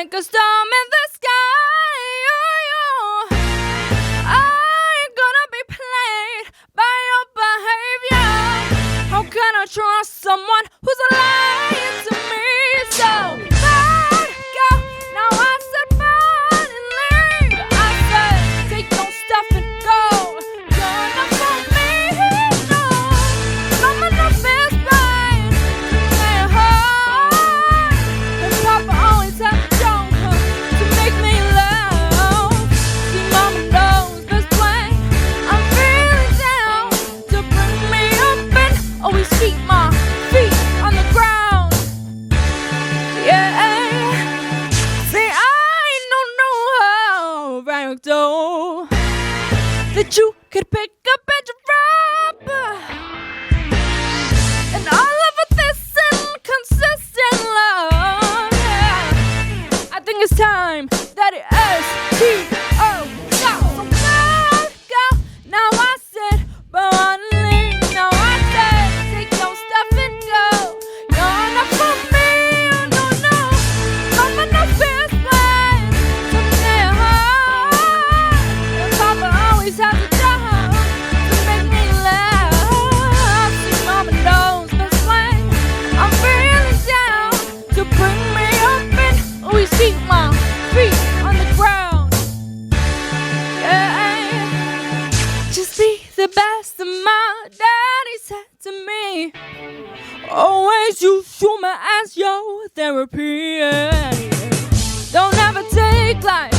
like a storm in the sky. I ain't gonna be played by your behavior. How can I trust someone who's lying to me? So bad, go. Now I said bad and leave. I said take your stuff and go. You're enough for me, no. I'm enough is fine. Stay hard. And Papa always had a joke to make me laugh. See, Mama knows best way. I'm feeling down to bring me up and always keep my feet on the ground. Yeah. See, I don't know how though that you could pick up and drop. And all of this inconsistent love, yeah. I think it's time that it S-T-O. So let go. Now I said, but I leave. Now I said, take your stuff and go. You're enough for me, no, no. I'm enough this way. Someday and Papa always has a job to make me laugh. See, Mama knows best way. I'm feeling down to bring me up and always keep my feet on the ground. Yeah. Just be the best of my daddy said to me. Always use humor as your therapy. Yeah. Don't ever take life